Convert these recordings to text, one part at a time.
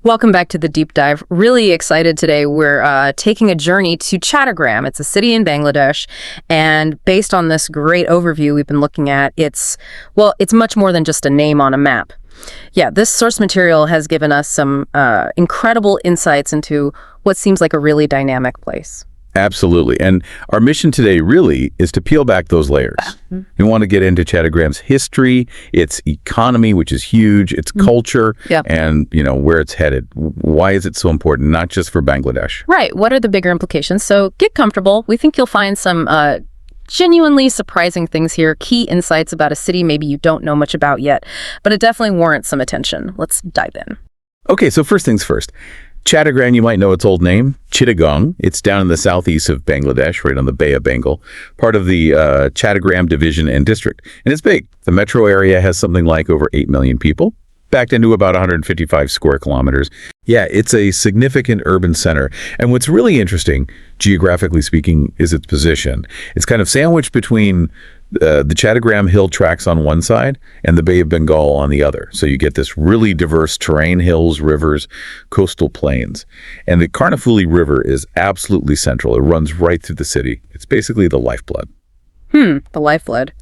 Welcome back to the deep dive. Really excited today. We're taking a journey to Chattogram. It's a city in Bangladesh, and based on this great overview we've been looking at, it's much more than just a name on a map. Yeah, this source material has given us some incredible insights into what seems like a really dynamic place. Absolutely. And our mission today really is to peel back those layers. We want to get into Chattogram's history, its economy, which is huge, its culture, and, where it's headed. Why is it so important, not just for Bangladesh? Right. What are the bigger implications? So get comfortable. We think you'll find some genuinely surprising things here, key insights about a city maybe you don't know much about yet, but it definitely warrants some attention. Let's dive in. Okay, so first things first. Chattogram, you might know its old name, Chittagong. It's down in the southeast of Bangladesh, right on the Bay of Bengal, part of the Chattogram division and district. And it's big. The metro area has something like over 8 million people, backed into about 155 square kilometers. Yeah, it's a significant urban center. And what's really interesting, geographically speaking, is its position. It's kind of sandwiched between the Chattogram hill tracts on one side and the Bay of Bengal on the other. So you get this really diverse terrain, hills, rivers, coastal plains. And the Karnafuli River is absolutely central. It runs right through the city. It's basically the lifeblood. The lifeblood.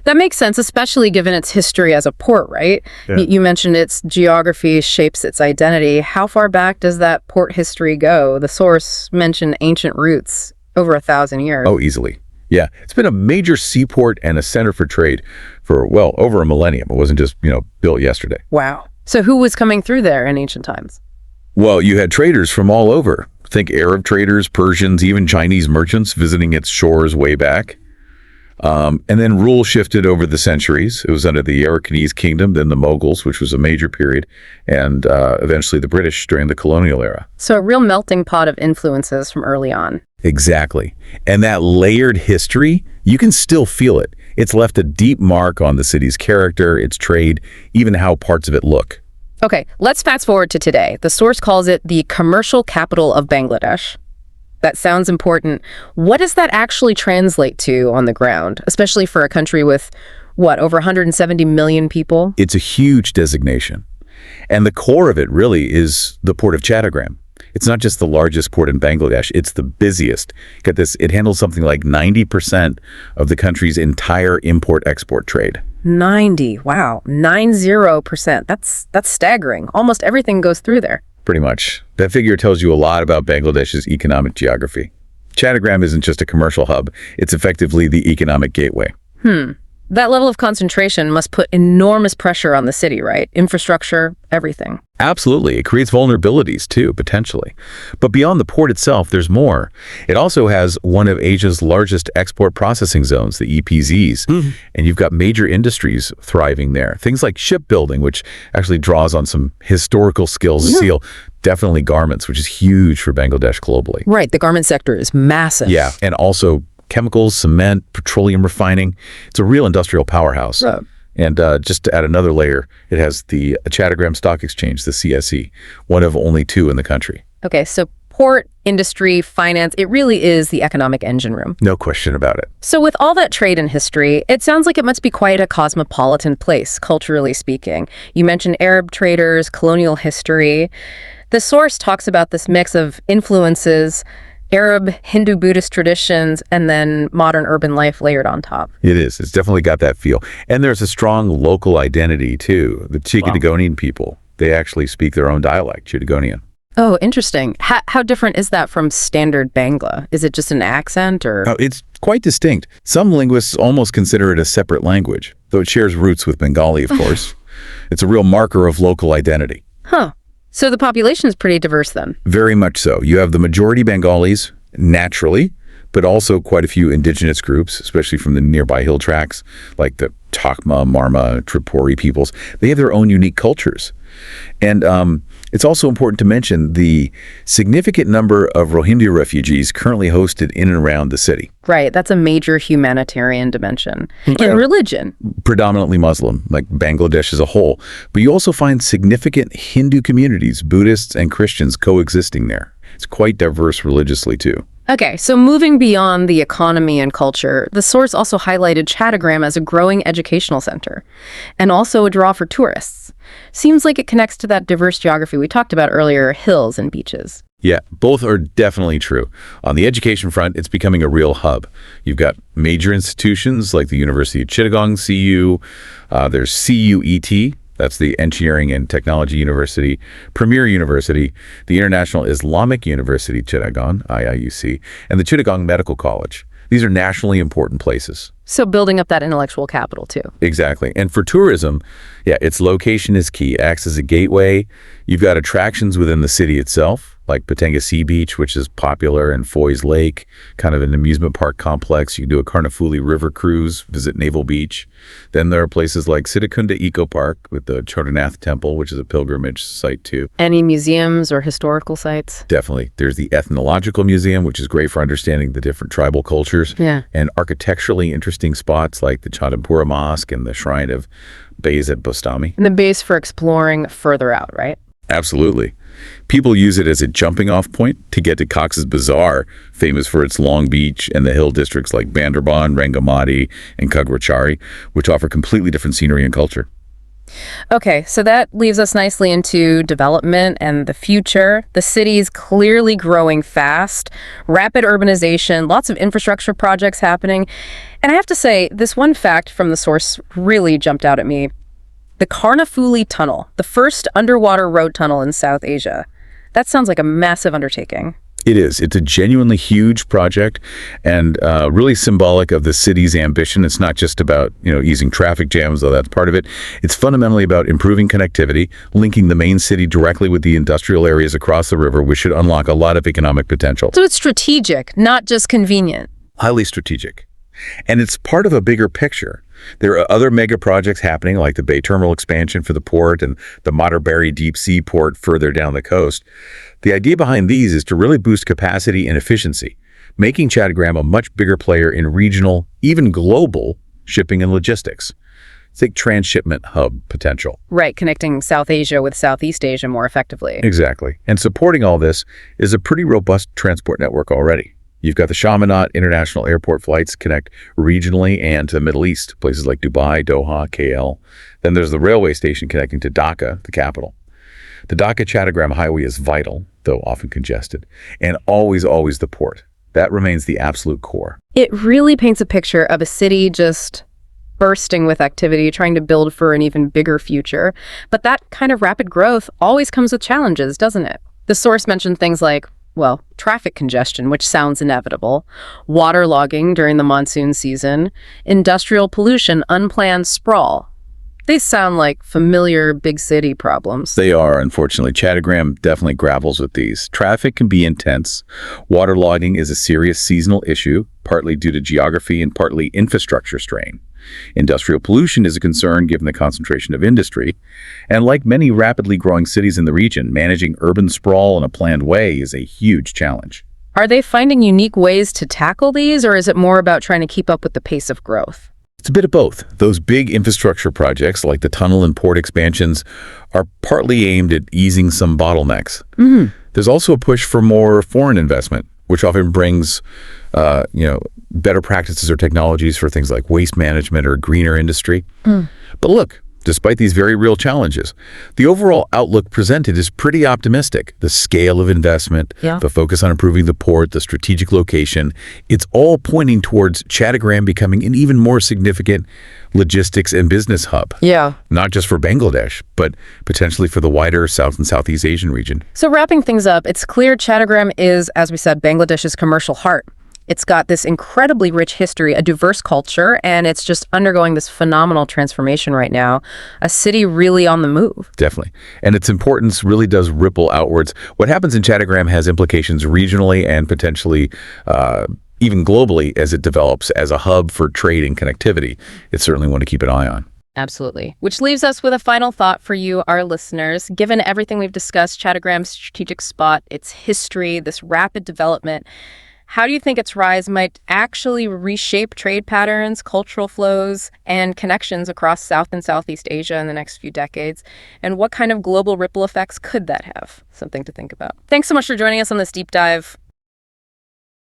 That makes sense, especially given its history as a port, right? Yeah. You mentioned its geography shapes its identity. How far back does that port history go? The source mentioned ancient roots, over 1,000 years. Oh, easily. Yeah, it's been a major seaport and a center for trade for, well, over a millennium. It wasn't just, built yesterday. Wow. So who was coming through there in ancient times? Well, you had traders from all over. Think Arab traders, Persians, even Chinese merchants visiting its shores way back. And then rule shifted over the centuries. It was under the Arakanese kingdom, then the Mughals, which was a major period, and eventually the British during the colonial era. So a real melting pot of influences from early on. Exactly. And that layered history, you can still feel it. It's left a deep mark on the city's character, its trade, even how parts of it look. Okay, let's fast forward to today. The source calls it the commercial capital of Bangladesh. That sounds important. What does that actually translate to on the ground, especially for a country with, over 170 million people? It's a huge designation. And the core of it really is the port of Chattogram. It's not just the largest port in Bangladesh, it's the busiest. Get this, it handles something like 90% of the country's entire import-export trade. 90, wow, 90%. That's staggering. Almost everything goes through there. Pretty much. That figure tells you a lot about Bangladesh's economic geography. Chattogram isn't just a commercial hub, it's effectively the economic gateway. That level of concentration must put enormous pressure on the city, right? Infrastructure, everything. Absolutely. It creates vulnerabilities too, potentially. But beyond the port itself, there's more. It also has one of Asia's largest export processing zones, the EPZs. And you've got major industries thriving there. Things like shipbuilding, which actually draws on some historical skills to seal. Definitely garments, which is huge for Bangladesh globally. Right. The garment sector is massive. Yeah. And also chemicals, cement, petroleum refining. It's a real industrial powerhouse. Right. And just to add another layer, it has the Chattogram Stock Exchange, the CSE, one of only 2 in the country. Okay, so port, industry, finance, it really is the economic engine room. No question about it. So with all that trade and history, it sounds like it must be quite a cosmopolitan place, culturally speaking. You mentioned Arab traders, colonial history. The source talks about this mix of influences, Arab, Hindu, Buddhist traditions, and then modern urban life layered on top. It is. It's definitely got that feel. And there's a strong local identity, too. The Chittagonian people, they actually speak their own dialect, Chittagonian. Oh, interesting. How different is that from standard Bangla? Is it just an accent or? Oh, it's quite distinct. Some linguists almost consider it a separate language, though it shares roots with Bengali, of course. It's a real marker of local identity. Huh. So the population is pretty diverse then? Very much so. You have the majority Bengalis, naturally, but also quite a few indigenous groups, especially from the nearby hill tracts, like the Takma, Marma, Tripuri peoples. They have their own unique cultures. And it's also important to mention the significant number of Rohingya refugees currently hosted in and around the city. Right. That's a major humanitarian dimension. And religion. Predominantly Muslim, like Bangladesh as a whole. But you also find significant Hindu communities, Buddhists and Christians coexisting there. It's quite diverse religiously, too. Okay, so moving beyond the economy and culture, the source also highlighted Chattogram as a growing educational center and also a draw for tourists. Seems like it connects to that diverse geography we talked about earlier, hills and beaches. Yeah, both are definitely true. On the education front, it's becoming a real hub. You've got major institutions like the University of Chittagong, CU. There's CUET, that's the Engineering and Technology University, Premier University, the International Islamic University Chittagong, IIUC, and the Chittagong Medical College. These are nationally important places. So building up that intellectual capital, too. Exactly. And for tourism, yeah, its location is key. It acts as a gateway. You've got attractions within the city itself, like Patenga Sea Beach, which is popular, and Foy's Lake, kind of an amusement park complex. You can do a Carnifuli River cruise, visit Naval Beach. Then there are places like Sitakunda Eco Park with the Chotarnath Temple, which is a pilgrimage site too. Any museums or historical sites? Definitely. There's the Ethnological Museum, which is great for understanding the different tribal cultures. Yeah. And architecturally interesting spots like the Chadampura Mosque and the Shrine of Bays at Bostami. And the base for exploring further out, right? Absolutely. People use it as a jumping off point to get to Cox's Bazar, famous for its Long Beach and the hill districts like Bandarban, Rangamati, and Kagwachari, which offer completely different scenery and culture. Okay, so that leaves us nicely into development and the future. The city's clearly growing fast, rapid urbanization, lots of infrastructure projects happening. And I have to say, this one fact from the source really jumped out at me. The Carnifuli Tunnel, the first underwater road tunnel in South Asia. That sounds like a massive undertaking. It is. It's a genuinely huge project and really symbolic of the city's ambition. It's not just about, easing traffic jams, though that's part of it. It's fundamentally about improving connectivity, linking the main city directly with the industrial areas across the river, which should unlock a lot of economic potential. So it's strategic, not just convenient. Highly strategic. And it's part of a bigger picture. There are other mega projects happening, like the Bay Terminal expansion for the port and the Materbury deep sea port further down the coast. The idea behind these is to really boost capacity and efficiency, making Chattogram a much bigger player in regional, even global, shipping and logistics. Think transshipment hub potential. Right, connecting South Asia with Southeast Asia more effectively. Exactly. And supporting all this is a pretty robust transport network already. You've got the Chaminade International Airport flights connect regionally and to the Middle East, places like Dubai, Doha, KL. Then there's the railway station connecting to Dhaka, the capital. The Dhaka-Chattogram highway is vital, though often congested, and always the port. That remains the absolute core. It really paints a picture of a city just bursting with activity, trying to build for an even bigger future. But that kind of rapid growth always comes with challenges, doesn't it? The source mentioned things like traffic congestion, which sounds inevitable, waterlogging during the monsoon season, industrial pollution, unplanned sprawl. They sound like familiar big city problems. They are, unfortunately. Chattogram definitely grapples with these. Traffic can be intense. Waterlogging is a serious seasonal issue, partly due to geography and partly infrastructure strain. Industrial pollution is a concern given the concentration of industry. And like many rapidly growing cities in the region, managing urban sprawl in a planned way is a huge challenge. Are they finding unique ways to tackle these, or is it more about trying to keep up with the pace of growth? It's a bit of both. Those big infrastructure projects, like the tunnel and port expansions, are partly aimed at easing some bottlenecks. Mm-hmm. There's also a push for more foreign investment, which often brings, better practices or technologies for things like waste management or greener industry. But look, despite these very real challenges, the overall outlook presented is pretty optimistic. The scale of investment, the focus on improving the port, the strategic location, it's all pointing towards Chattogram becoming an even more significant logistics and business hub. Yeah. Not just for Bangladesh, but potentially for the wider South and Southeast Asian region. So wrapping things up, it's clear Chattogram is, as we said, Bangladesh's commercial heart. It's got this incredibly rich history, a diverse culture, and it's just undergoing this phenomenal transformation right now. A city really on the move. Definitely. And its importance really does ripple outwards. What happens in Chattogram has implications regionally and potentially even globally as it develops as a hub for trade and connectivity. It's certainly one to keep an eye on. Absolutely. Which leaves us with a final thought for you, our listeners. Given everything we've discussed, Chattogram's strategic spot, its history, this rapid development, how do you think its rise might actually reshape trade patterns, cultural flows, and connections across South and Southeast Asia in the next few decades? And what kind of global ripple effects could that have? Something to think about. Thanks so much for joining us on this deep dive.